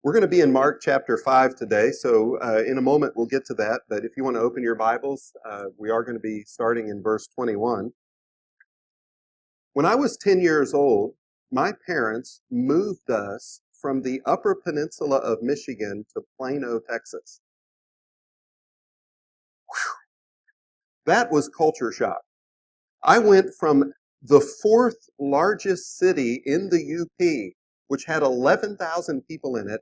We're going to be in Mark chapter 5 today, so in a moment we'll get to that. But if you want to open your Bibles, we are going to be starting in verse 21. When I was 10 years old, my parents moved us from the Upper Peninsula of Michigan to Plano, Texas. Whew. That was culture shock. I went from the fourth largest city in the UP, which had 11,000 people in it,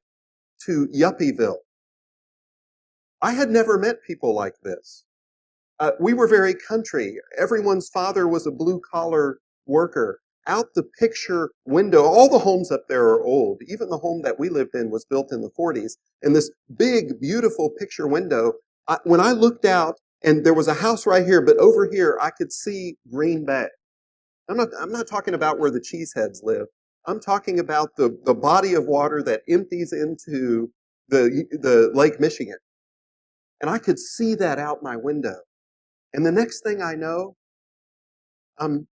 to Yuppieville. I had never met people like this. We were very country. Everyone's father was a blue-collar worker. Out the picture window, all the homes up there are old. Even the home that we lived in was built in the 40s. And this big, beautiful picture window, when I looked out, and there was a house right here, but over here I could see Green Bay. I'm not talking about where the cheeseheads live. I'm talking about the body of water that empties into the Lake Michigan. And I could see that out my window. And the next thing I know, I'm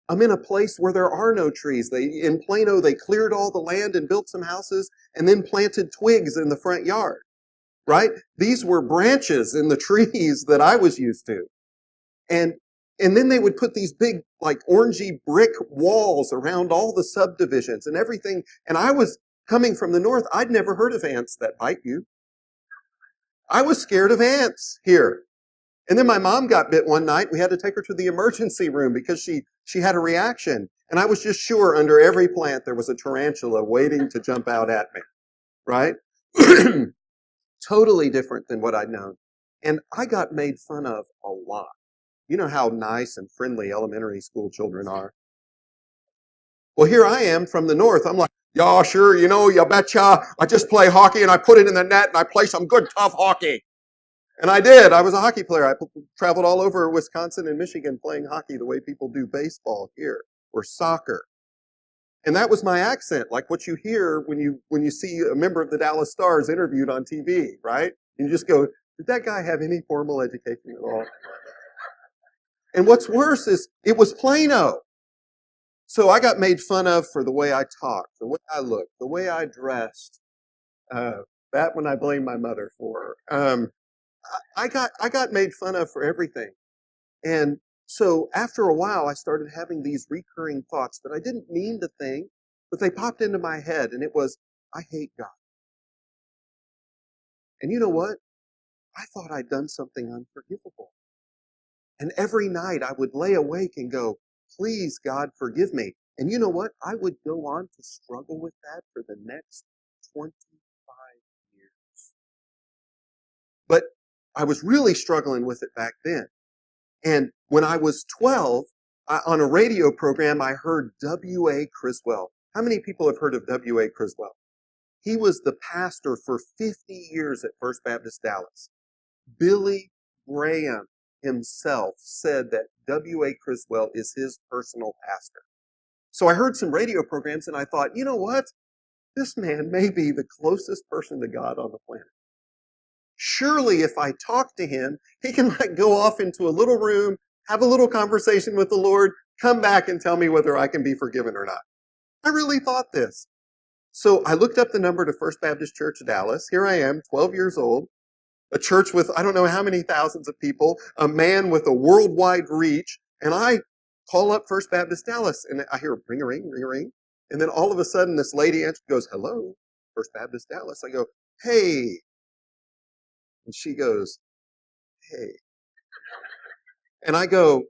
in a place where there are no trees. In Plano, they cleared all the land and built some houses and then planted twigs in the front yard, right? These were branches in the trees that I was used to. And then they would put these big, like, orangey brick walls around all the subdivisions and everything. And I was coming from the north. I'd never heard of ants that bite you. I was scared of ants here. And then my mom got bit one night. We had to take her to the emergency room because she had a reaction. And I was just sure under every plant there was a tarantula waiting to jump out at me, right? Totally different than what I'd known. And I got made fun of a lot. You know how nice and friendly elementary school children are. Well, here I am from the north. I'm like, yeah, sure, you betcha. I just play hockey and I put it in the net and I play some good, tough hockey. And I did. I was a hockey player. I traveled all over Wisconsin and Michigan playing hockey the way people do baseball here or soccer. And that was my accent, like what you hear when you see a member of the Dallas Stars interviewed on TV, right? And you just go, did that guy have any formal education at all? And what's worse is it was Plano. So I got made fun of for the way I talked, the way I looked, the way I dressed. That one I blame my mother for. I got made fun of for everything. And so after a while, I started having these recurring thoughts that I didn't mean to think, but they popped into my head, and it was, I hate God. And you know what? I thought I'd done something unforgivable. And every night I would lay awake and go, please, God, forgive me. And you know what? I would go on to struggle with that for the next 25 years. But I was really struggling with it back then. And when I was 12, on a radio program, I heard W.A. Criswell. How many people have heard of W.A. Criswell? He was the pastor for 50 years at First Baptist Dallas. Billy Graham himself said that W.A. Criswell is his personal pastor. So I heard some radio programs and I thought, you know what? This man may be the closest person to God on the planet. Surely if I talk to him, he can go off into a little room, have a little conversation with the Lord, come back and tell me whether I can be forgiven or not. I really thought this. So I looked up the number to First Baptist Church Dallas. Here I am, 12 years old. A church with I don't know how many thousands of people, a man with a worldwide reach, and I call up First Baptist Dallas, and I hear ring a ring, ring a ring, and then all of a sudden this lady answers, goes, hello, First Baptist Dallas. I go, hey, and she goes, hey, and I go,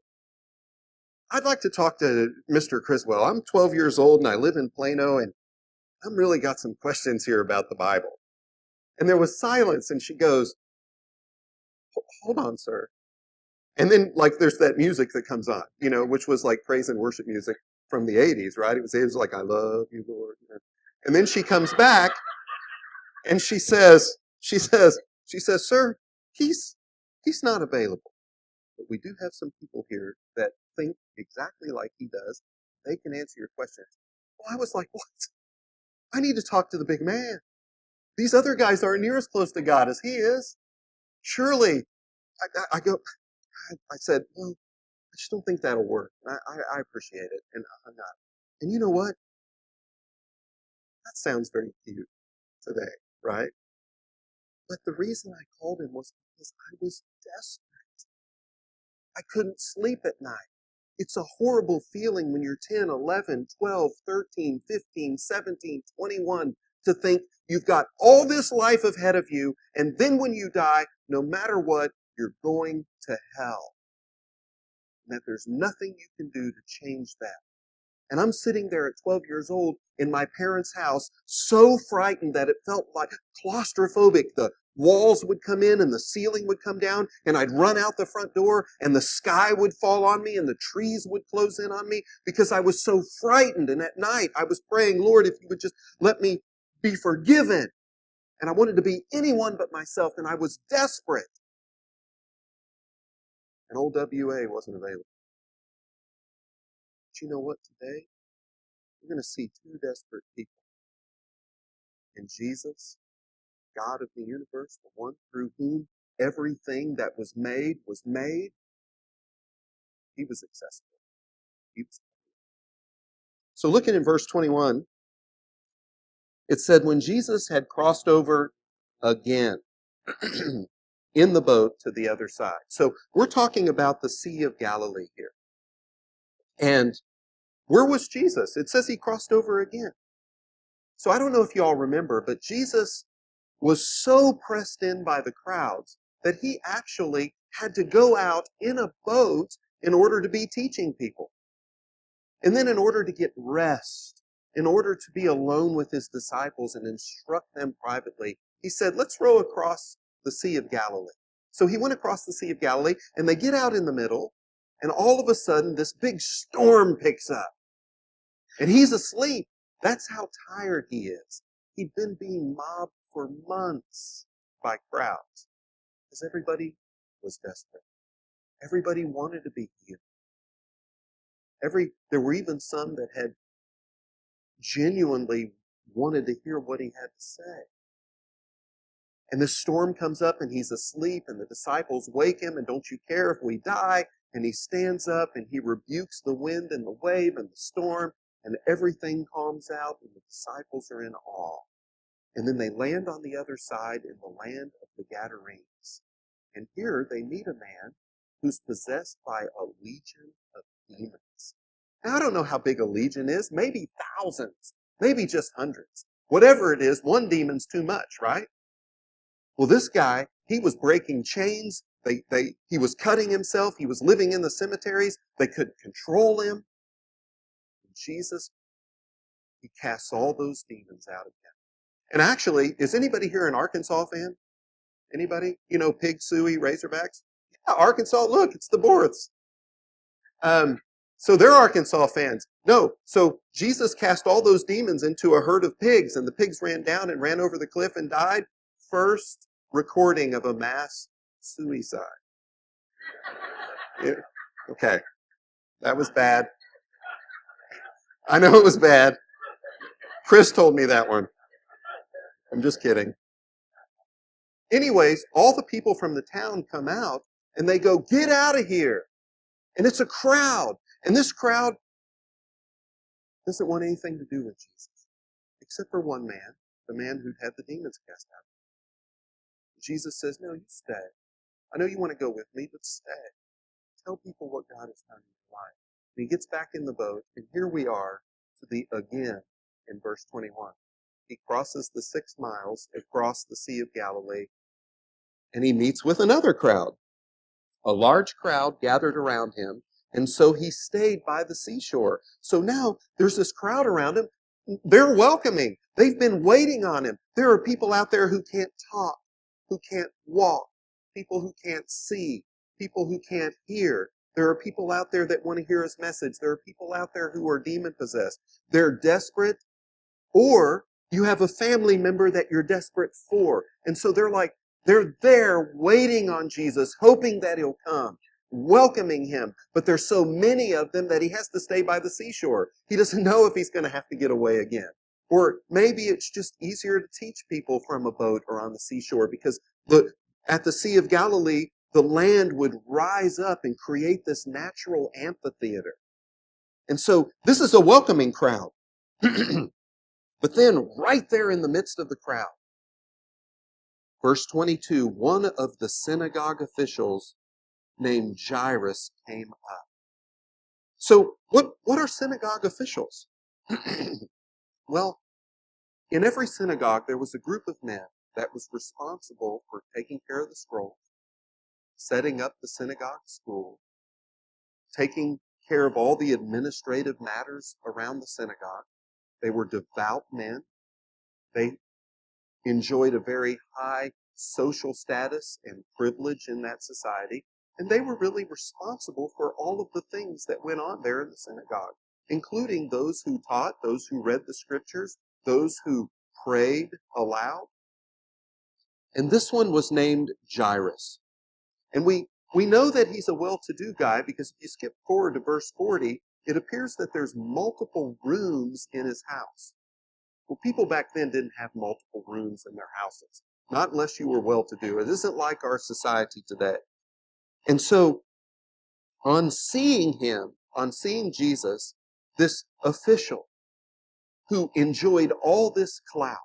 I'd like to talk to Mr. Criswell. I'm 12 years old and I live in Plano, and I've really got some questions here about the Bible. And there was silence, and she goes, hold on, sir. And then, there's that music that comes on, which was like praise and worship music from the 80s, right? It was like, I love you, Lord. And then she comes back, and she says, sir, he's not available. But we do have some people here that think exactly like he does. They can answer your questions. Well, I was like, what? I need to talk to the big man. These other guys aren't near as close to God as he is. Surely, I said, well, I just don't think that'll work. I appreciate it, and I'm not. And you know what? That sounds very cute today, right? But the reason I called him was because I was desperate. I couldn't sleep at night. It's a horrible feeling when you're 10, 11, 12, 13, 15, 17, 21 to think you've got all this life ahead of you, and then when you die, no matter what, you're going to hell. And that there's nothing you can do to change that. And I'm sitting there at 12 years old in my parents' house, so frightened that it felt like claustrophobic. The walls would come in and the ceiling would come down, and I'd run out the front door and the sky would fall on me and the trees would close in on me because I was so frightened. And at night I was praying, Lord, if you would just let me be forgiven. And I wanted to be anyone but myself, and I was desperate. And old WA wasn't available. But you know what? Today, we're going to see two desperate people. And Jesus, God of the universe, the one through whom everything that was made, he was accessible. He was. So looking in verse 21, it said, when Jesus had crossed over again in the boat to the other side. So we're talking about the Sea of Galilee here. And where was Jesus? It says he crossed over again. So I don't know if you all remember, but Jesus was so pressed in by the crowds that he actually had to go out in a boat in order to be teaching people. And then in order to get rest, in order to be alone with his disciples and instruct them privately, he said, let's row across the Sea of Galilee. So he went across the Sea of Galilee, and they get out in the middle, and all of a sudden this big storm picks up. And he's asleep. That's how tired he is. He'd been being mobbed for months by crowds because everybody was desperate. Everybody wanted to be healed. There were even some that had genuinely wanted to hear what he had to say. And this storm comes up and he's asleep, and the disciples wake him, and don't you care if we die? And he stands up and he rebukes the wind and the wave and the storm, and everything calms out, and the disciples are in awe. And then they land on the other side in the land of the Gadarenes. And here they meet a man who's possessed by a legion of demons. Now, I don't know how big a legion is. Maybe thousands. Maybe just hundreds. Whatever it is, one demon's too much, right? Well, this guy, he was breaking chains. He was cutting himself. He was living in the cemeteries. They couldn't control him. And Jesus, he casts all those demons out of him. And actually, is anybody here an Arkansas fan? Anybody? You know, Pig Suey, Razorbacks? Yeah, Arkansas, look, it's the Borths. So they're Arkansas fans. No, so Jesus cast all those demons into a herd of pigs, and the pigs ran down and ran over the cliff and died. First recording of a mass suicide. Yeah, okay, that was bad. I know it was bad. Chris told me that one. I'm just kidding. Anyways, all the people from the town come out and they go, get out of here. And it's a crowd. And this crowd doesn't want anything to do with Jesus, except for one man, the man who'd had the demons cast out. Jesus says, no, you stay. I know you want to go with me, but stay. Tell people what God has done in your life. And he gets back in the boat, and here we are again in verse 21. He crosses the 6 miles across the Sea of Galilee, and he meets with another crowd. A large crowd gathered around him, and so he stayed by the seashore. So now there's this crowd around him. They're welcoming. They've been waiting on him. There are people out there who can't talk, who can't walk, people who can't see, people who can't hear. There are people out there that want to hear his message. There are people out there who are demon-possessed. They're desperate, or you have a family member that you're desperate for. And so they're there waiting on Jesus, hoping that he'll come, welcoming him. But there's so many of them that he has to stay by the seashore. He doesn't know if he's going to have to get away again. Or maybe it's just easier to teach people from a boat or on the seashore because at the Sea of Galilee, the land would rise up and create this natural amphitheater. And so this is a welcoming crowd. But then, right there in the midst of the crowd, verse 22, one of the synagogue officials named Jairus came up. So, what are synagogue officials? Well, in every synagogue, there was a group of men that was responsible for taking care of the scrolls, setting up the synagogue school, taking care of all the administrative matters around the synagogue. They were devout men. They enjoyed a very high social status and privilege in that society. And they were really responsible for all of the things that went on there in the synagogue, including those who taught, those who read the scriptures, those who prayed aloud. And this one was named Jairus. And we know that he's a well-to-do guy because if you skip forward to verse 40, it appears that there's multiple rooms in his house. Well, people back then didn't have multiple rooms in their houses, not unless you were well-to-do. It isn't like our society today. And so, on seeing Jesus, this official who enjoyed all this clout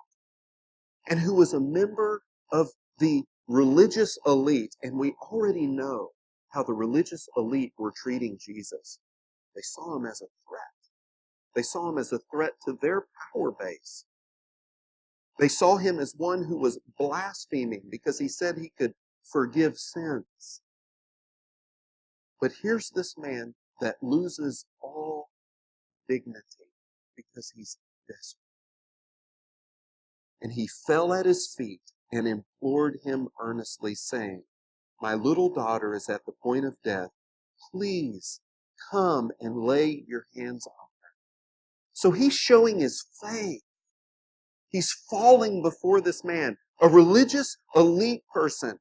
and who was a member of the religious elite, and we already know how the religious elite were treating Jesus. They saw him as a threat. They saw him as a threat to their power base. They saw him as one who was blaspheming because he said he could forgive sins. But here's this man that loses all dignity because he's desperate. And he fell at his feet and implored him earnestly, saying, "My little daughter is at the point of death. Please come and lay your hands on her." So he's showing his faith. He's falling before this man, a religious elite person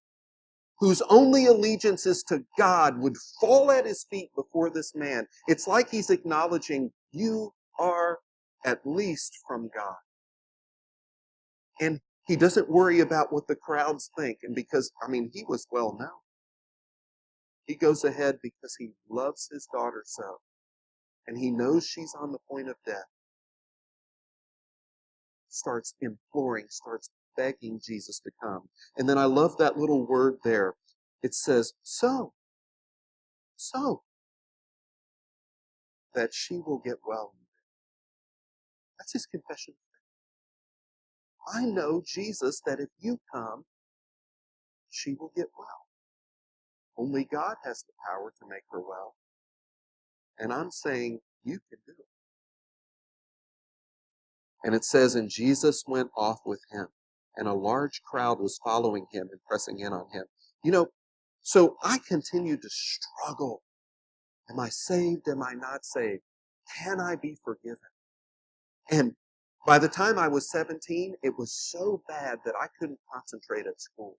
whose only allegiance is to God, would fall at his feet before this man. It's like he's acknowledging, you are at least from God. And he doesn't worry about what the crowds think. And because, he was well known. He goes ahead because he loves his daughter so. And he knows she's on the point of death. Starts imploring, starts begging Jesus to come. And then I love that little word there. It says, so that she will get well. That's his confession. I know, Jesus, that if you come, she will get well. Only God has the power to make her well. And I'm saying, you can do it. And it says, and Jesus went off with him, and a large crowd was following him and pressing in on him. So I continued to struggle. Am I saved? Am I not saved? Can I be forgiven? And by the time I was 17, it was so bad that I couldn't concentrate at school.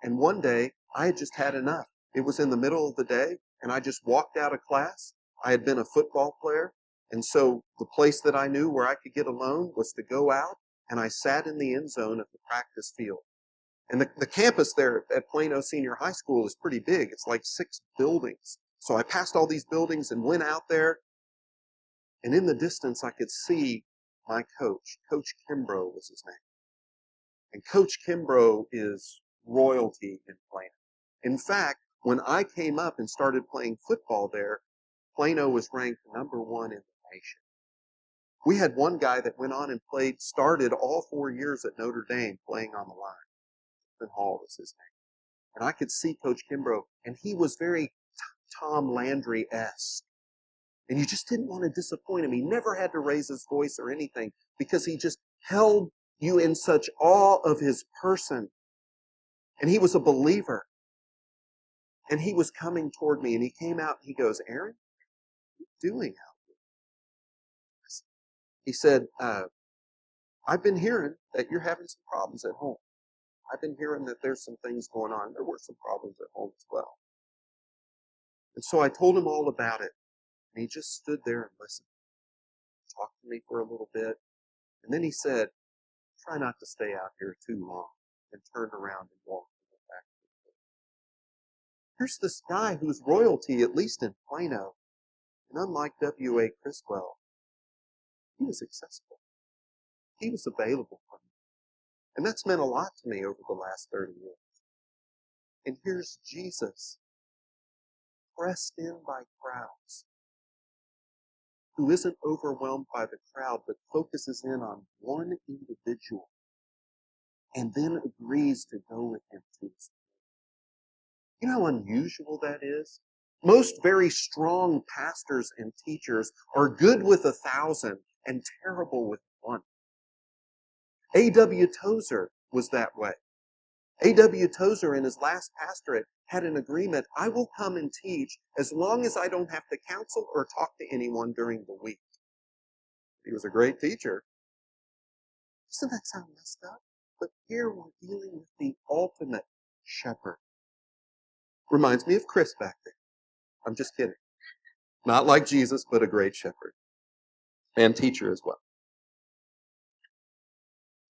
And one day, I had just had enough. It was in the middle of the day, and I just walked out of class. I had been a football player, and so the place that I knew where I could get alone was to go out, and I sat in the end zone of the practice field. And the campus there at Plano Senior High School is pretty big. It's like 6 buildings. So I passed all these buildings and went out there, and in the distance I could see my coach. Coach Campbell was his name. And Coach Campbell is royalty in Plano. In fact, when I came up and started playing football there, Plano was ranked number 1 in the nation. We had one guy that went on and started all 4 years at Notre Dame playing on the line. Hall was his name. And I could see Coach Kimbrough, and he was very Tom Landry-esque. And you just didn't want to disappoint him. He never had to raise his voice or anything because he just held you in such awe of his person. And he was a believer. And he was coming toward me, and he came out and he goes, Aaron, what are you doing out here? He said, I've been hearing that you're having some problems at home. I've been hearing that there's some things going on. There were some problems at home as well. And so I told him all about it. And he just stood there and listened. Talked to me for a little bit. And then he said, try not to stay out here too long. And turned around and walked back to the church. Here's this guy who's royalty, at least in Plano. And unlike W.A. Criswell, He was accessible. He was available for me. And that's meant a lot to me over the last 30 years. And here's Jesus, pressed in by crowds, who isn't overwhelmed by the crowd, but focuses in on one individual and then agrees to go with him to his kingdom. You know how unusual that is? Most very strong pastors and teachers are good with 1,000 and terrible with one. A.W. Tozer was that way. A.W. Tozer, in his last pastorate, had an agreement: I will come and teach as long as I don't have to counsel or talk to anyone during the week. He was a great teacher. Doesn't that sound messed up? But here we're dealing with the ultimate shepherd. Reminds me of Chris back there. I'm just kidding. Not like Jesus, but a great shepherd. And teacher as well.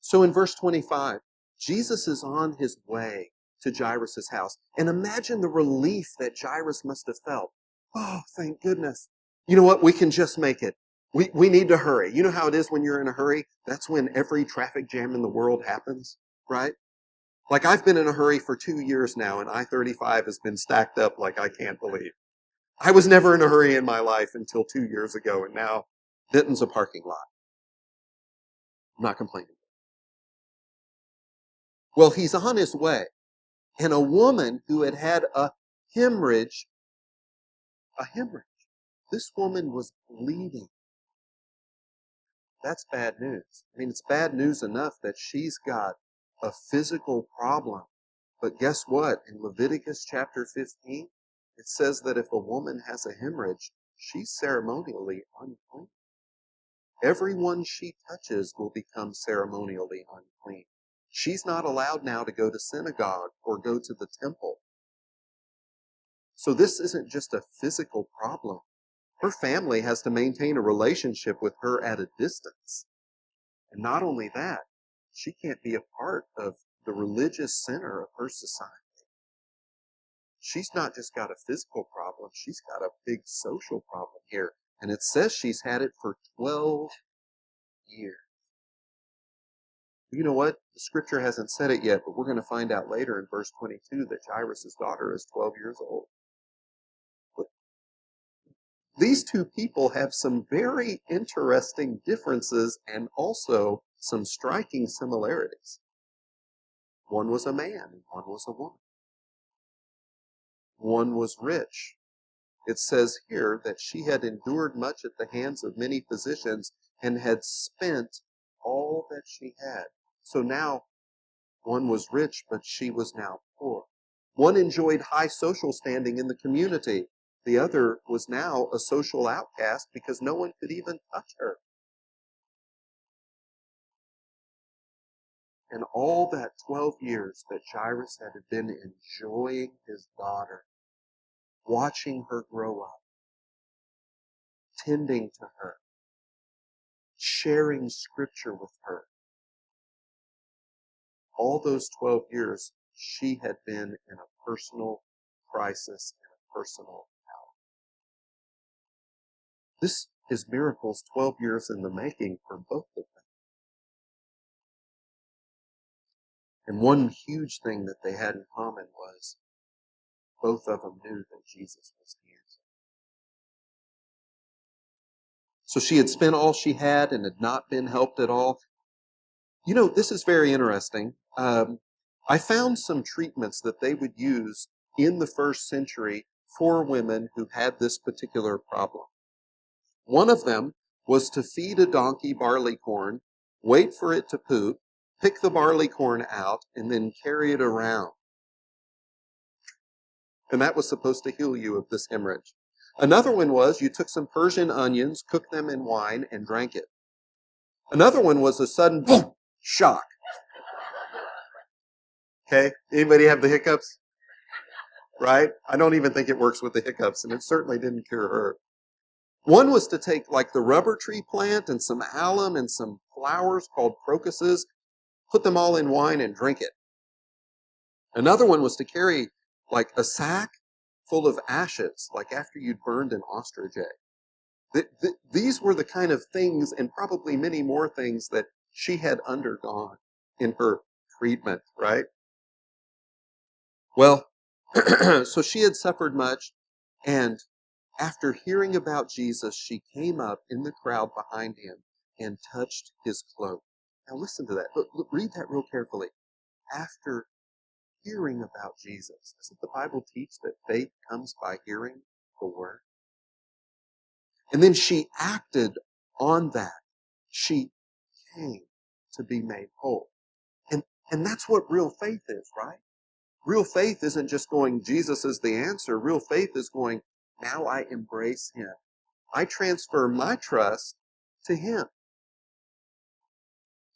So in verse 25, Jesus is on his way to Jairus' house. And imagine the relief that Jairus must have felt. Oh, thank goodness. You know what? We can just make it. We need to hurry. You know how it is when you're in a hurry? That's when every traffic jam in the world happens, right? Like, I've been in a hurry for 2 years now, and I-35 has been stacked up like I can't believe. I was never in a hurry in my life until 2 years ago, and now Denton's a parking lot. I'm not complaining. Well, he's on his way, and a woman who had had a hemorrhage, this woman was bleeding. That's bad news. I mean, it's bad news enough that she's got a physical problem. But guess what? In Leviticus chapter 15, it says that if a woman has a hemorrhage, she's ceremonially unclean. Everyone she touches will become ceremonially unclean. She's not allowed now to go to synagogue or go to the temple. So this isn't just a physical problem. Her family has to maintain a relationship with her at a distance. And not only that, she can't be a part of the religious center of her society. She's not just got a physical problem, she's got a big social problem here. And it says she's had it for 12 years. You know what? The scripture hasn't said it yet, but we're going to find out later in verse 22 that Jairus' daughter is 12 years old. But these two people have some very interesting differences and also some striking similarities. One was a man and one was a woman. One was rich. It says here that she had endured much at the hands of many physicians and had spent all that she had. So now one was rich, but she was now poor. One enjoyed high social standing in the community. The other was now a social outcast because no one could even touch her. And all that 12 years that Jairus had been enjoying his daughter, watching her grow up, tending to her, sharing scripture with her. All those 12 years, she had been in a personal crisis and a personal hell. This is miracles 12 years in the making for both of them. And one huge thing that they had in common was both of them knew that Jesus was the answer. So she had spent all she had and had not been helped at all. You know, this is very interesting. I found some treatments that they would use in the first century for women who had this particular problem. One of them was to feed a donkey barley corn, wait for it to poop, pick the barley corn out, and then carry it around. And that was supposed to heal you of this hemorrhage. Another one was you took some Persian onions, cooked them in wine, and drank it. Another one was a sudden boom, shock. Okay, anybody have the hiccups? Right? I don't even think it works with the hiccups, and it certainly didn't cure her. One was to take like the rubber tree plant and some alum and some flowers called crocuses, put them all in wine and drink it. Another one was to carry like a sack full of ashes, like after you'd burned an ostrich egg. These were the kind of things, and probably many more things, that she had undergone in her treatment, right? Well, so she had suffered much, and after hearing about Jesus, she came up in the crowd behind him and touched his cloak. Now listen to that. Read that real carefully. After hearing about Jesus, doesn't the Bible teach that faith comes by hearing the word? And then she acted on that. She came to be made whole. And that's what real faith is, right? Real faith isn't just going, Jesus is the answer. Real faith is going, now I embrace him. I transfer my trust to him.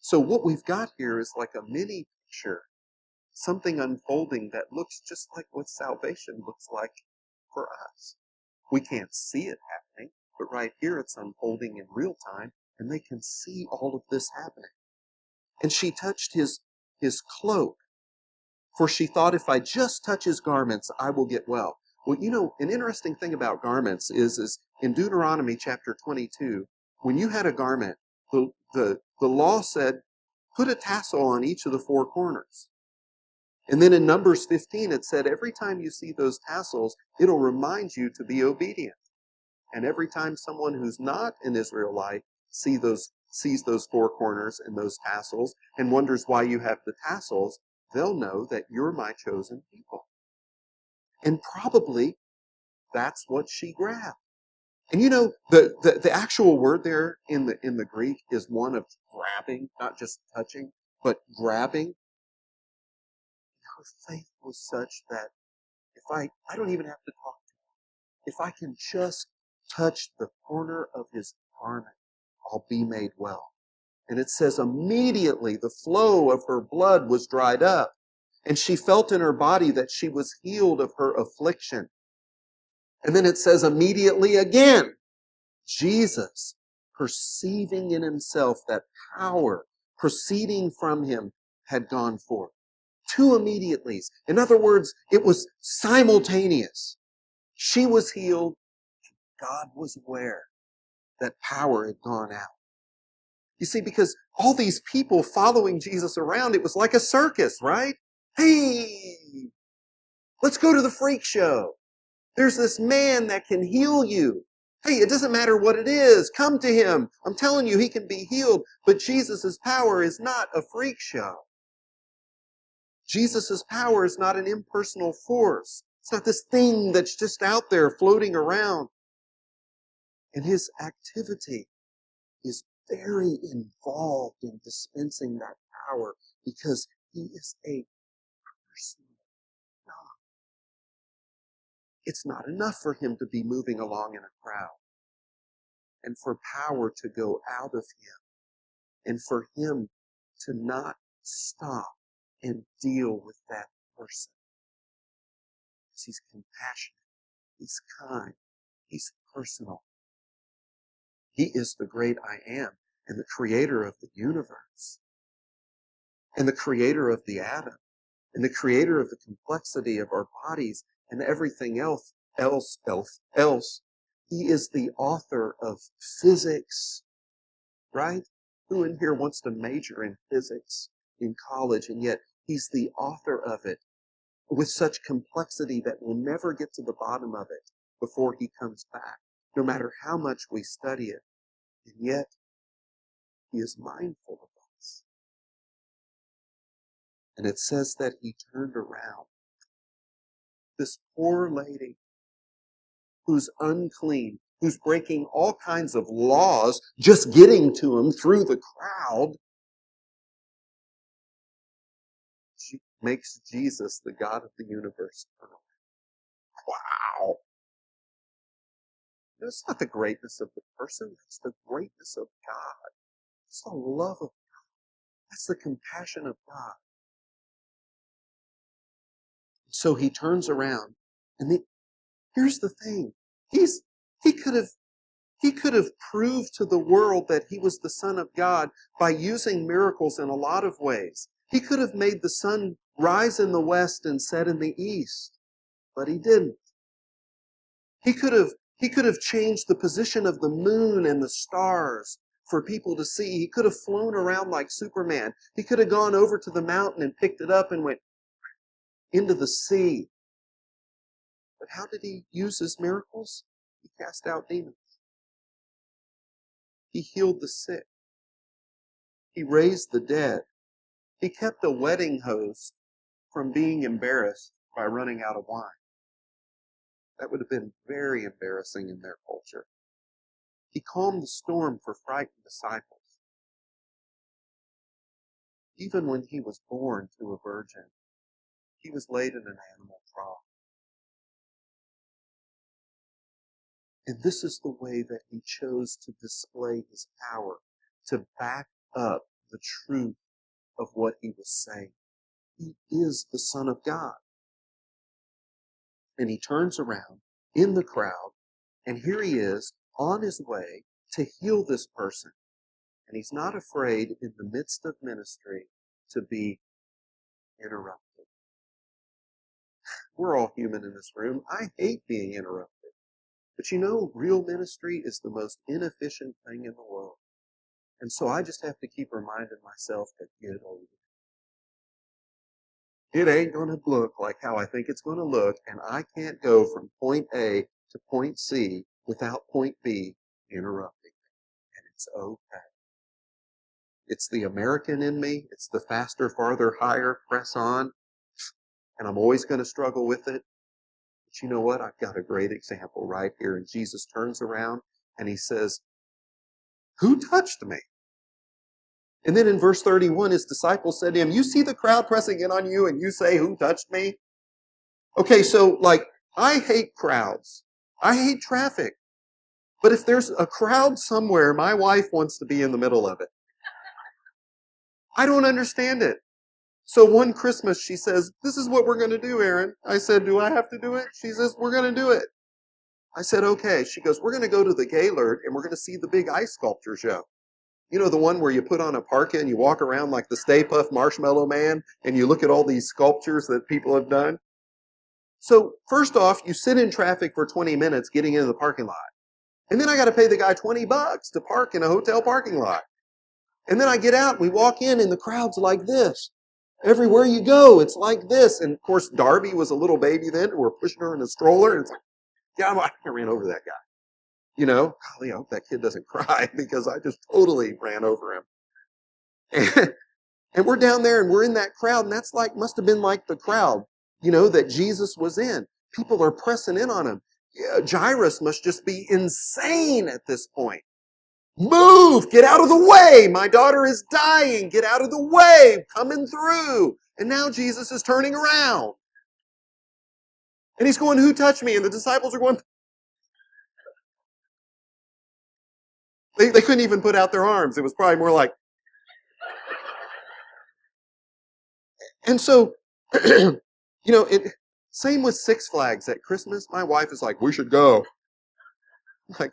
So what we've got here is like a mini picture, something unfolding that looks just like what salvation looks like for us. We can't see it happening, but right here it's unfolding in real time, and they can see all of this happening. And she touched his cloak, for she thought, if I just touch his garments, I will get well. Well, you know, an interesting thing about garments is in Deuteronomy chapter 22, when you had a garment, the law said, put a tassel on each of the four corners. And then in Numbers 15, it said, every time you see those tassels, it'll remind you to be obedient. And every time someone who's not an Israelite sees those four corners and those tassels and wonders why you have the tassels, they'll know that you're my chosen people. And probably that's what she grabbed. And you know, the actual word there in the Greek is one of grabbing, not just touching, but grabbing. Her faith was such that if I don't even have to talk to him, if I can just touch the corner of his garment, I'll be made well. And it says immediately the flow of her blood was dried up, and she felt in her body that she was healed of her affliction. And then it says immediately again, Jesus, perceiving in himself that power proceeding from him had gone forth. Two immediatelys. In other words, it was simultaneous. She was healed, and God was aware that power had gone out. You see, because all these people following Jesus around, it was like a circus, right? Hey, let's go to the freak show. There's this man that can heal you. Hey, it doesn't matter what it is. Come to him. I'm telling you, he can be healed. But Jesus' power is not a freak show. Jesus' power is not an impersonal force. It's not this thing that's just out there floating around. And his activity is very involved in dispensing that power because he is a personal God. It's not enough for him to be moving along in a crowd and for power to go out of him and for him to not stop and deal with that person. Because he's compassionate, he's kind, he's personal. He is the great I am and the creator of the universe and the creator of the atom and the creator of the complexity of our bodies and everything else. He is the author of physics, right? Who in here wants to major in physics in college? And yet he's the author of it with such complexity that we'll never get to the bottom of it before he comes back, no matter how much we study it. And yet, he is mindful of us. And it says that he turned around. This poor lady who's unclean, who's breaking all kinds of laws, just getting to him through the crowd, she makes Jesus the God of the universe turn around. Wow! It's not the greatness of the person, it's the greatness of God. It's the love of God. That's the compassion of God. So he turns around, and here's the thing. He could have proved to the world that he was the Son of God by using miracles in a lot of ways. He could have made the sun rise in the west and set in the east, but he didn't. He could have He could have changed the position of the moon and the stars for people to see. He could have flown around like Superman. He could have gone over to the mountain and picked it up and went into the sea. But how did he use his miracles? He cast out demons. He healed the sick. He raised the dead. He kept a wedding host from being embarrassed by running out of wine. That would have been very embarrassing in their culture. He calmed the storm for frightened disciples. Even when he was born to a virgin, he was laid in an animal trough. And this is the way that he chose to display his power, to back up the truth of what he was saying. He is the Son of God. And he turns around in the crowd, and here he is on his way to heal this person. And he's not afraid in the midst of ministry to be interrupted. We're all human in this room. I hate being interrupted. But you know, real ministry is the most inefficient thing in the world. And so I just have to keep reminding myself to get over it. It ain't going to look like how I think it's going to look, and I can't go from point A to point C without point B interrupting. And it's okay. It's the American in me. It's the faster, farther, higher, press on. And I'm always going to struggle with it. But you know what? I've got a great example right here. And Jesus turns around and he says, "Who touched me?" And then in verse 31, his disciples said to him, "You see the crowd pressing in on you and you say, 'Who touched me?'" Okay, so I hate crowds. I hate traffic. But if there's a crowd somewhere, my wife wants to be in the middle of it. I don't understand it. So one Christmas, she says, "This is what we're going to do, Aaron." I said, "Do I have to do it?" She says, "We're going to do it." I said, "Okay." She goes, "We're going to go to the Gaylord and we're going to see the big ice sculpture show. You know, the one where you put on a parka and you walk around like the Stay Puft Marshmallow Man and you look at all these sculptures that people have done." So first off, you sit in traffic for 20 minutes getting into the parking lot. And then I got to pay the guy $20 to park in a hotel parking lot. And then I get out, we walk in and the crowd's like this. Everywhere you go, it's like this. And of course, Darby was a little baby then. We're pushing her in a stroller. And it's like, yeah, I ran over that guy. You know, golly, I hope that kid doesn't cry because I just totally ran over him. And we're down there and we're in that crowd. And that's must have been like the crowd, you know, that Jesus was in. People are pressing in on him. Jairus must just be insane at this point. "Move! Get out of the way! My daughter is dying! Get out of the way! Coming through!" And now Jesus is turning around. And he's going, "Who touched me?" And the disciples are going, they couldn't even put out their arms. It was probably more like. And so, you know, same with Six Flags at Christmas. My wife is like, "We should go." I'm like,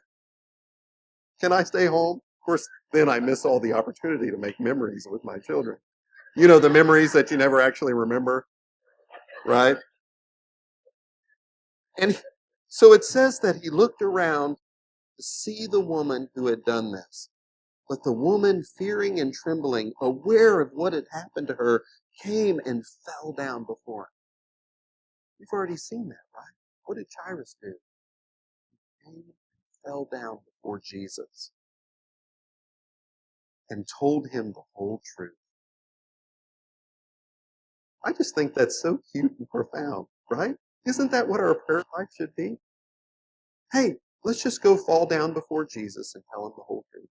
can I stay home? Of course, then I miss all the opportunity to make memories with my children. You know, the memories that you never actually remember, right? And so it says that he looked around to see the woman who had done this. But the woman, fearing and trembling, aware of what had happened to her, came and fell down before him. You've already seen that, right? What did Jairus do? He came and fell down before Jesus and told him the whole truth. I just think that's so cute and profound, right? Isn't that what our prayer life should be? Hey, let's just go fall down before Jesus and tell him the whole truth.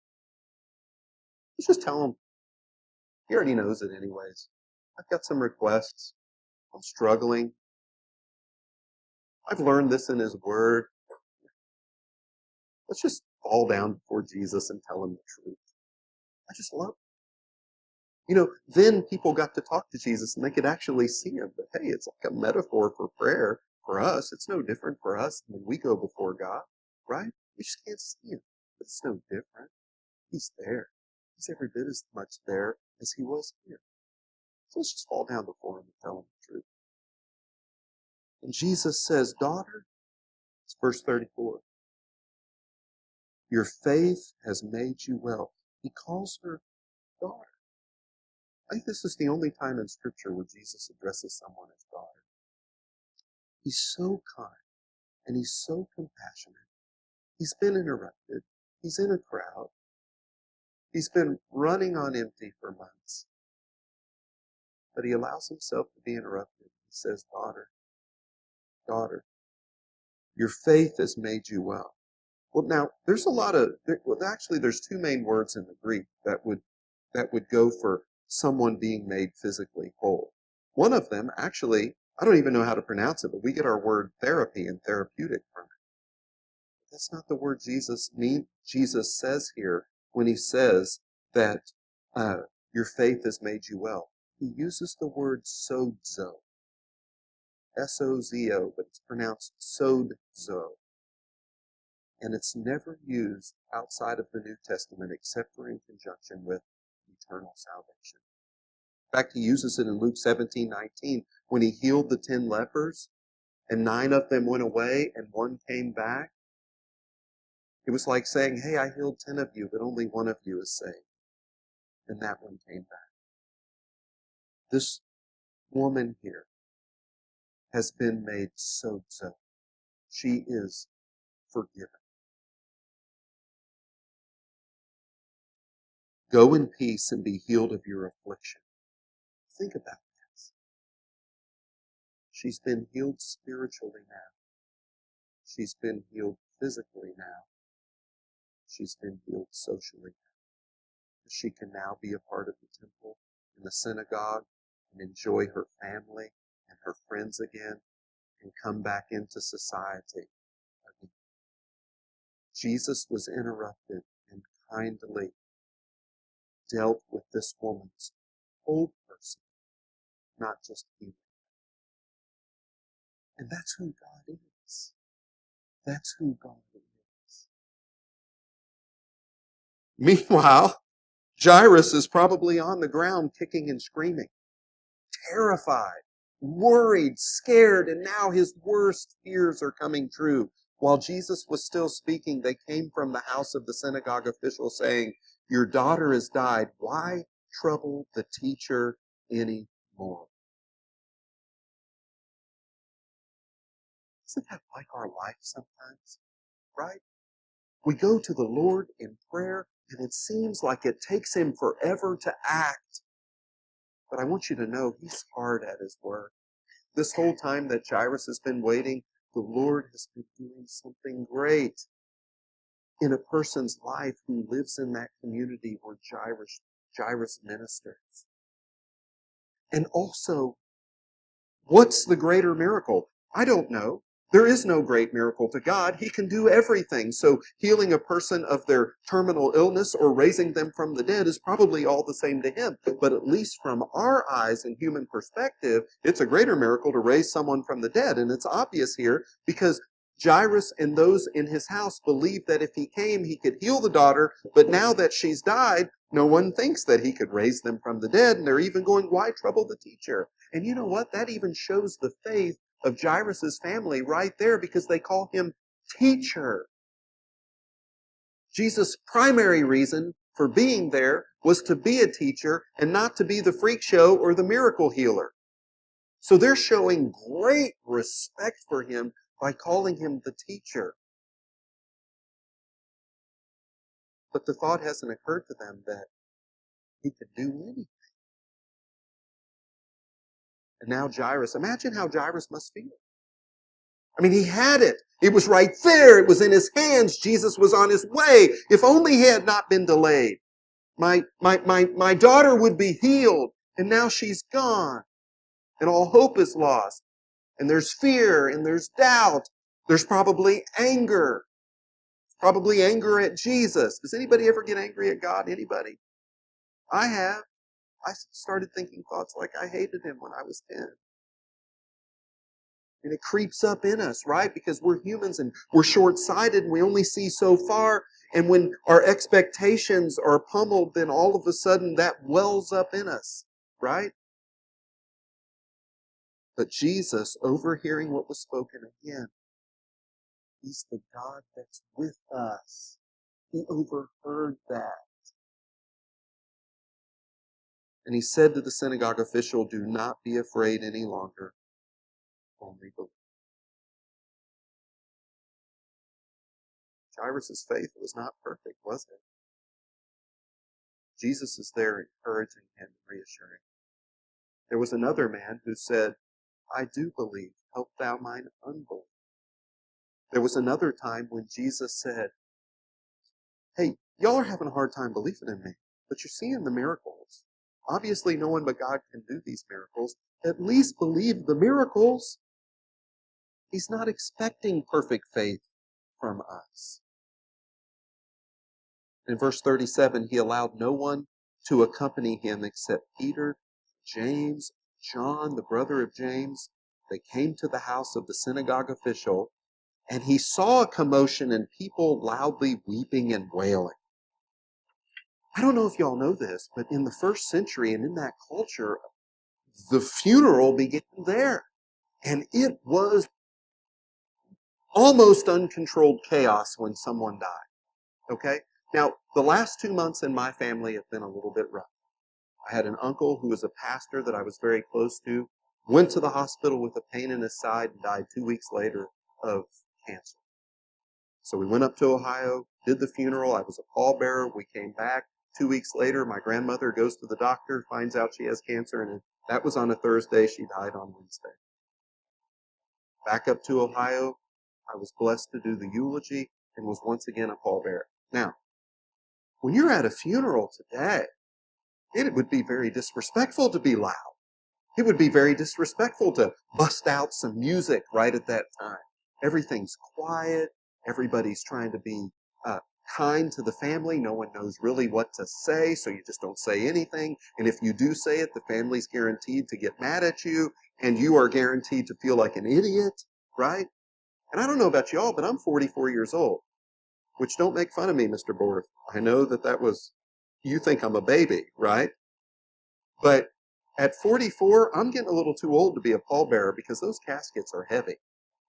Let's just tell him. He already knows it anyways. I've got some requests. I'm struggling. I've learned this in his word. Let's just fall down before Jesus and tell him the truth. I just love it. You know, then people got to talk to Jesus and they could actually see him. But hey, it's like a metaphor for prayer for us. It's no different for us when we go before God, right? We just can't see him. But it's no different. He's there. He's every bit as much there as he was here. So let's just fall down before him and tell him the truth. And Jesus says, "Daughter," it's verse 34, Your faith has made you well. He calls her daughter. I think this is the only time in Scripture where Jesus addresses someone as daughter. He's so kind and he's so compassionate. He's been interrupted. He's in a crowd. He's been running on empty for months. But he allows himself to be interrupted. He says, daughter, your faith has made you well. Well, now, there's there's two main words in the Greek that would go for someone being made physically whole. One of them, actually, I don't even know how to pronounce it, but we get our word therapy and therapeutic from it. That's not the word Jesus says here when he says that your faith has made you well. He uses the word sozo. S-O-Z-O, but it's pronounced sozo. And it's never used outside of the New Testament except for in conjunction with eternal salvation. In fact, he uses it in Luke 17:19 when he healed the 10 lepers and 9 of them went away and 1 came back. It was like saying, hey, I healed 10 of you, but only 1 of you is saved. And that 1 came back. This woman here has been made sozo. She is forgiven. Go in peace and be healed of your affliction. Think about this. She's been healed spiritually now. She's been healed physically now. She's been healed socially now. She can now be a part of the temple and the synagogue and enjoy her family and her friends again and come back into society again. Jesus was interrupted and kindly dealt with this woman's whole person, not just healing. And that's who God is. That's who God is. Meanwhile, Jairus is probably on the ground kicking and screaming, terrified, worried, scared, and now his worst fears are coming true. While Jesus was still speaking, they came from the house of the synagogue official saying, your daughter has died. Why trouble the teacher any more? Isn't that like our life sometimes? Right? We go to the Lord in prayer, and it seems like it takes him forever to act. But I want you to know he's hard at his work. This whole time that Jairus has been waiting, the Lord has been doing something great in a person's life who lives in that community where Jairus ministers. And also, what's the greater miracle? I don't know. There is no great miracle to God. He can do everything. So healing a person of their terminal illness or raising them from the dead is probably all the same to him. But at least from our eyes and human perspective, it's a greater miracle to raise someone from the dead. And it's obvious here because Jairus and those in his house believed that if he came, he could heal the daughter. But now that she's died, no one thinks that he could raise them from the dead. And they're even going, why trouble the teacher? And you know what? That even shows the faith of Jairus' family right there because they call him teacher. Jesus' primary reason for being there was to be a teacher and not to be the freak show or the miracle healer. So they're showing great respect for him by calling him the teacher. But the thought hasn't occurred to them that he could do anything. And now Jairus, imagine how Jairus must feel. I mean, he had it. It was right there. It was in his hands. Jesus was on his way. If only he had not been delayed. My daughter would be healed. And now she's gone. And all hope is lost. And there's fear and there's doubt. There's probably anger. Probably anger at Jesus. Does anybody ever get angry at God? Anybody? I have. I started thinking thoughts like I hated him when I was 10. And it creeps up in us, right? Because we're humans and we're short-sighted and we only see so far. And when our expectations are pummeled, then all of a sudden that wells up in us, right? But Jesus, overhearing what was spoken again, he's the God that's with us. He overheard that. And he said to the synagogue official, "Do not be afraid any longer, only believe." Jairus' faith was not perfect, was it? Jesus is there encouraging him and reassuring him. There was another man who said, "I do believe, help thou mine unbelief." There was another time when Jesus said, "Hey, y'all are having a hard time believing in me, but you're seeing the miracles. Obviously, no one but God can do these miracles. At least believe the miracles." He's not expecting perfect faith from us. In verse 37, he allowed no one to accompany him except Peter, James, John, the brother of James. They came to the house of the synagogue official, and he saw a commotion and people loudly weeping and wailing. I don't know if y'all know this, but in the first century and in that culture, the funeral began there. And it was almost uncontrolled chaos when someone died. Okay? Now, the last 2 months in my family have been a little bit rough. I had an uncle who was a pastor that I was very close to, went to the hospital with a pain in his side and died 2 weeks later of cancer. So we went up to Ohio, did the funeral. I was a pallbearer. We came back. 2 weeks later, my grandmother goes to the doctor, finds out she has cancer, and that was on a Thursday. She died on Wednesday. Back up to Ohio, I was blessed to do the eulogy and was once again a pallbearer. Now, when you're at a funeral today, it would be very disrespectful to be loud. It would be very disrespectful to bust out some music right at that time. Everything's quiet. Everybody's trying to be kind to the family. No one knows really what to say, so you just don't say anything. And if you do say it, the family's guaranteed to get mad at you, and you are guaranteed to feel like an idiot, right? And I don't know about y'all, but I'm 44 years old, which don't make fun of me, Mr. Borth. I know that was, you think I'm a baby, right? But at 44, I'm getting a little too old to be a pallbearer because those caskets are heavy,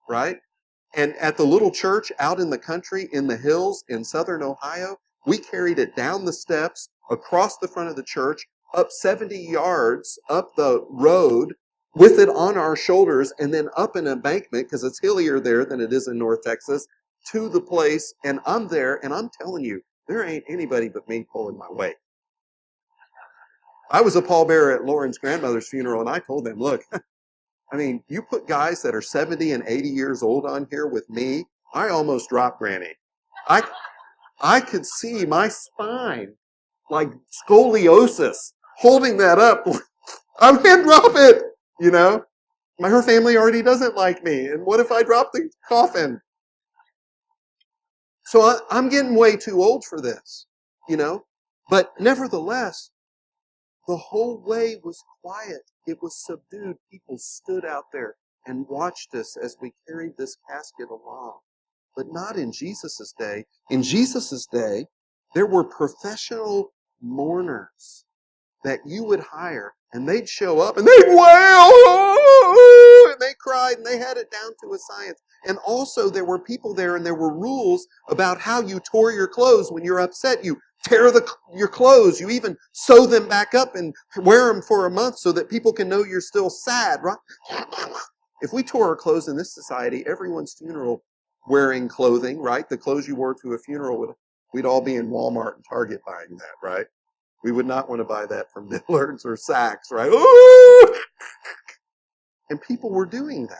right? And at the little church out in the country, in the hills, in southern Ohio, we carried it down the steps, across the front of the church, up 70 yards, up the road, with it on our shoulders, and then up an embankment, because it's hillier there than it is in North Texas, to the place, and I'm there, and I'm telling you, there ain't anybody but me pulling my weight. I was a pallbearer at Lauren's grandmother's funeral, and I told them, look, I mean, you put guys that are 70 and 80 years old on here with me, I almost dropped Granny. I could see my spine, like scoliosis, holding that up. I can't drop it, you know? Her family already doesn't like me, and what if I drop the coffin? So I'm getting way too old for this, you know? But nevertheless, the whole way was quiet. It was subdued. People stood out there and watched us as we carried this casket along. But not in Jesus' day. In Jesus' day, there were professional mourners that you would hire, and they'd show up and they'd wail, and they cried, and they had it down to a science. And also there were people there, and there were rules about how you tore your clothes when you're upset. You tear your clothes. You even sew them back up and wear them for a month so that people can know you're still sad, right? If we tore our clothes in this society, everyone's funeral wearing clothing, right? The clothes you wore to a funeral, we'd all be in Walmart and Target buying that, right? We would not want to buy that from Dillard's or Saks, right? Ooh! And people were doing that.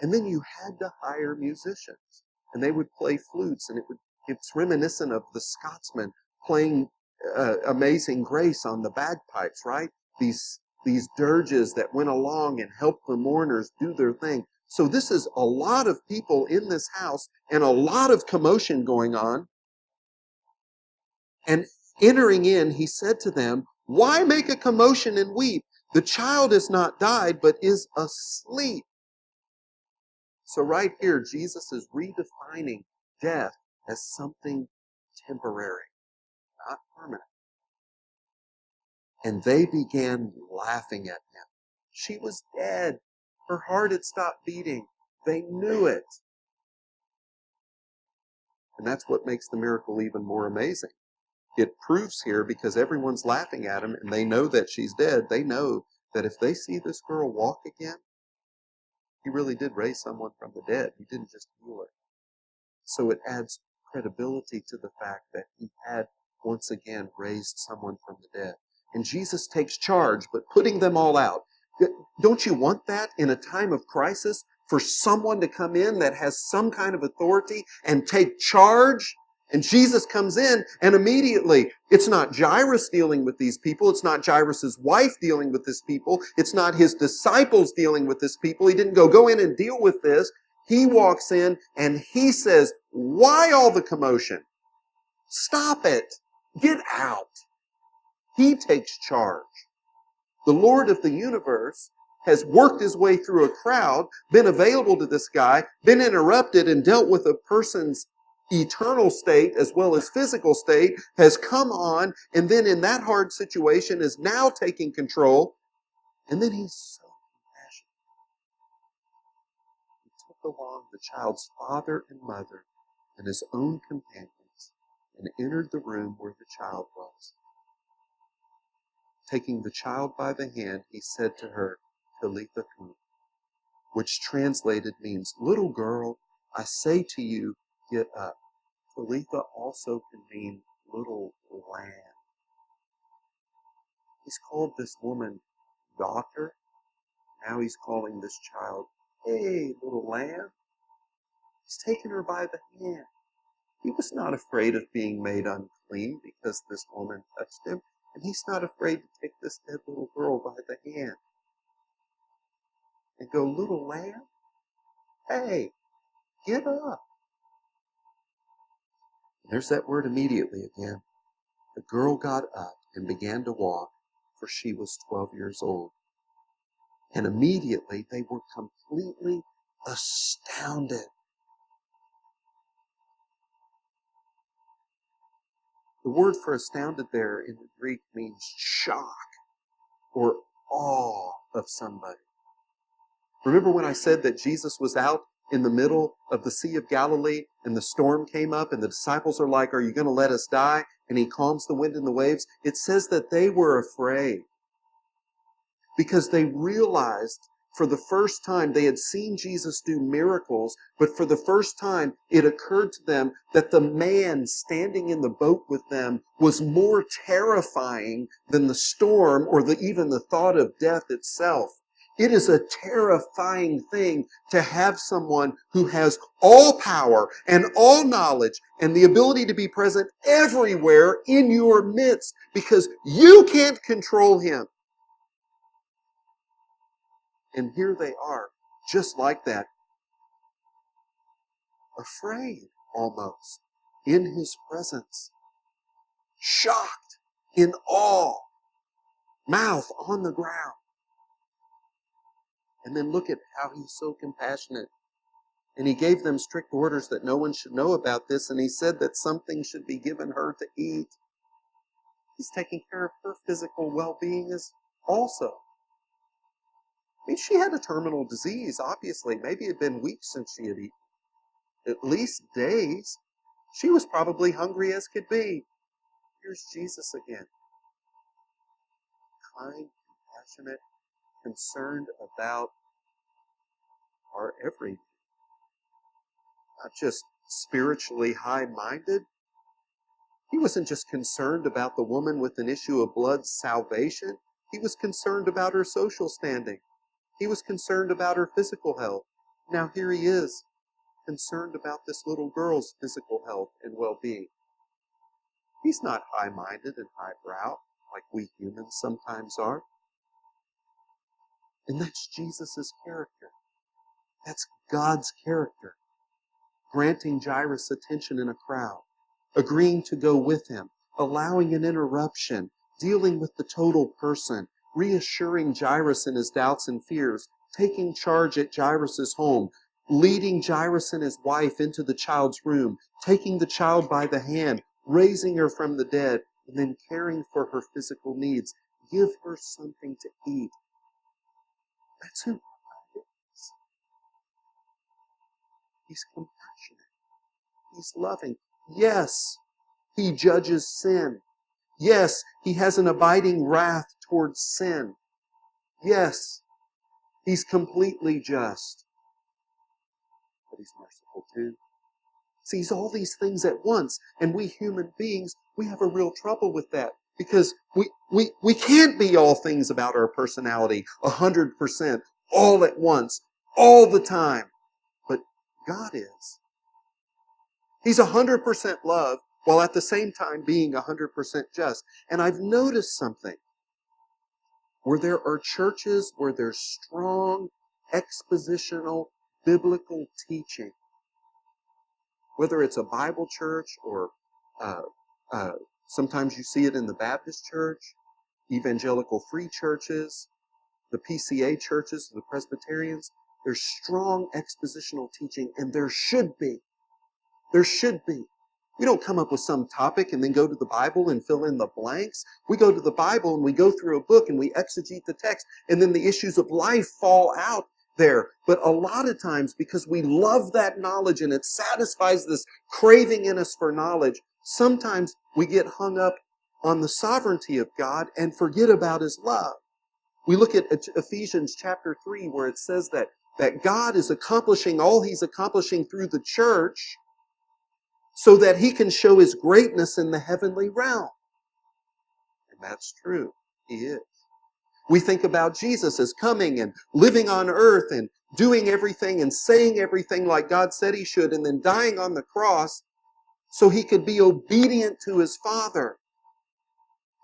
And then you had to hire musicians, and they would play flutes, and it's reminiscent of the Scotsman playing Amazing Grace on the bagpipes, right? These dirges that went along and helped the mourners do their thing. So this is a lot of people in this house and a lot of commotion going on. And entering in, he said to them, "Why make a commotion and weep? The child has not died, but is asleep." So right here, Jesus is redefining death as something temporary, not permanent. And they began laughing at him. She was dead. Her heart had stopped beating. They knew it. And that's what makes the miracle even more amazing. It proves here, because everyone's laughing at him and they know that she's dead, they know that if they see this girl walk again, he really did raise someone from the dead. He didn't just heal her. So it adds credibility to the fact that he had once again raised someone from the dead. And Jesus takes charge, but putting them all out. Don't you want that in a time of crisis? For someone to come in that has some kind of authority and take charge? And Jesus comes in, and immediately, it's not Jairus dealing with these people. It's not Jairus' wife dealing with this people. It's not his disciples dealing with this people. He didn't go in and deal with this. He walks in and he says, why all the commotion? Stop it. Get out. He takes charge. The Lord of the universe has worked his way through a crowd, been available to this guy, been interrupted and dealt with a person's eternal state as well as physical state, has come on, and then in that hard situation is now taking control. And then he's so compassionate. He took along the child's father and mother and his own companions and entered the room where the child was. Taking the child by the hand, he said to her, Talitha kum, which translated means, little girl, I say to you, get up. Talitha also can mean little lamb. He's called this woman daughter. Now he's calling this child, hey, little lamb. He's taken her by the hand. He was not afraid of being made unclean because this woman touched him. And he's not afraid to take this dead little girl by the hand and go, little lamb, hey, get up. And there's that word immediately again. The girl got up and began to walk, for she was 12 years old. And immediately they were completely astounded. The word for astounded there in the Greek means shock or awe of somebody. Remember when I said that Jesus was out in the middle of the Sea of Galilee and the storm came up and the disciples are like, are you going to let us die? And he calms the wind and the waves. It says that they were afraid because they realized for the first time they had seen Jesus do miracles, but for the first time it occurred to them that the man standing in the boat with them was more terrifying than the storm or even the thought of death itself. It is a terrifying thing to have someone who has all power and all knowledge and the ability to be present everywhere in your midst because you can't control him. And here they are, just like that, afraid almost in his presence, shocked, in awe, mouth on the ground. And then look at how he's so compassionate. And he gave them strict orders that no one should know about this, and he said that something should be given her to eat. He's taking care of her physical well-being as also. I mean, she had a terminal disease, obviously. Maybe it had been weeks since she had eaten. At least days. She was probably hungry as could be. Here's Jesus again. Kind, compassionate, concerned about our everything. Not just spiritually high-minded. He wasn't just concerned about the woman with an issue of blood's salvation. He was concerned about her social standing. He was concerned about her physical health. Now here he is, concerned about this little girl's physical health and well-being. He's not high-minded and highbrow like we humans sometimes are. And that's Jesus' character. That's God's character. Granting Jairus attention in a crowd, agreeing to go with him, allowing an interruption, dealing with the total person, reassuring Jairus in his doubts and fears, taking charge at Jairus' home, leading Jairus and his wife into the child's room, taking the child by the hand, raising her from the dead, and then caring for her physical needs. Give her something to eat. That's who God is. He's compassionate. He's loving. Yes, he judges sin. Yes, he has an abiding wrath towards sin. Yes, he's completely just. But he's merciful too. Sees all these things at once. And we human beings, we have a real trouble with that. Because we can't be all things about our personality 100%, all at once, all the time. But God is. He's 100% love, while at the same time being 100% just. And I've noticed something. Where there are churches where there's strong expositional biblical teaching, whether it's a Bible church or uh, uh, sometimes you see it in the Baptist church, evangelical free churches, the PCA churches, the Presbyterians, there's strong expositional teaching, and there should be. There should be. We don't come up with some topic and then go to the Bible and fill in the blanks. We go to the Bible and we go through a book and we exegete the text, and then the issues of life fall out there. But a lot of times, because we love that knowledge and it satisfies this craving in us for knowledge, sometimes we get hung up on the sovereignty of God and forget about His love. We look at Ephesians chapter 3 where it says that God is accomplishing all He's accomplishing through the church so that He can show His greatness in the heavenly realm. And that's true. He is. We think about Jesus as coming and living on earth and doing everything and saying everything like God said He should, and then dying on the cross so He could be obedient to His Father.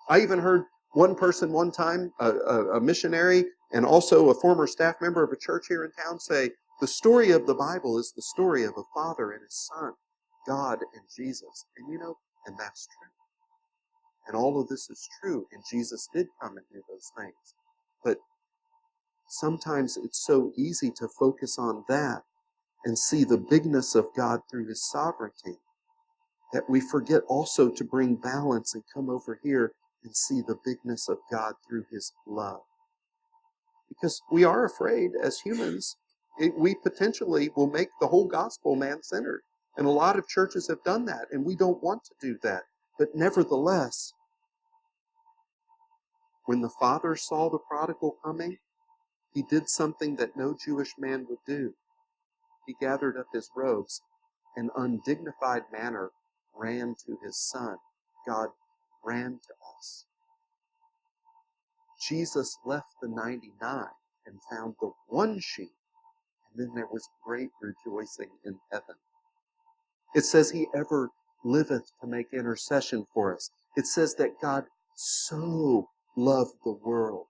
I even heard one person one time, a missionary and also a former staff member of a church here in town, say, the story of the Bible is the story of a father and his son, God and Jesus. And that's true. And all of this is true. And Jesus did come and do those things. But sometimes it's so easy to focus on that and see the bigness of God through His sovereignty that we forget also to bring balance and come over here and see the bigness of God through His love. Because we are afraid as humans, we potentially will make the whole gospel man-centered. And a lot of churches have done that, and we don't want to do that. But nevertheless, when the Father saw the prodigal coming, He did something that no Jewish man would do. He gathered up his robes and undignified manner ran to His Son. God ran to us. Jesus left the 99 and found the one sheep, and then there was great rejoicing in heaven. It says He ever liveth to make intercession for us. It says that God so loved the world.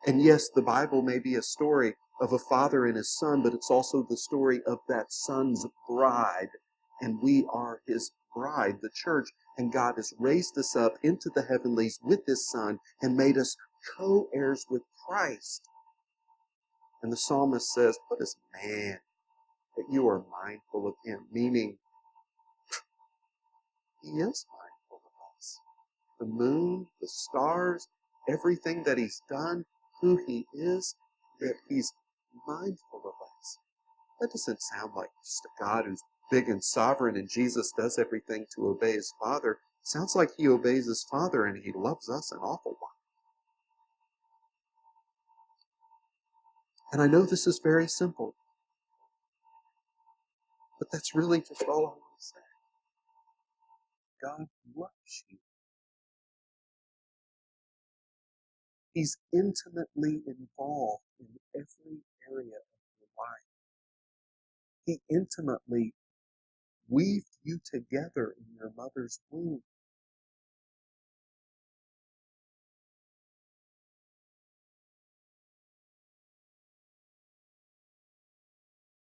And yes, the Bible may be a story of a father and his son, but it's also the story of that son's bride. And we are His bride, the church. And God has raised us up into the heavenlies with His Son and made us co-heirs with Christ. And the psalmist says, what is man that you are mindful of him? Meaning, He is mindful of us. The moon, the stars, everything that He's done, who He is, that He's mindful of us. That doesn't sound like just a God who's big and sovereign and Jesus does everything to obey His Father. It sounds like He obeys His Father and He loves us an awful lot. And I know this is very simple, but that's really just all I want to say. God loves you. He's intimately involved in every area of your life. He intimately weaved you together in your mother's womb.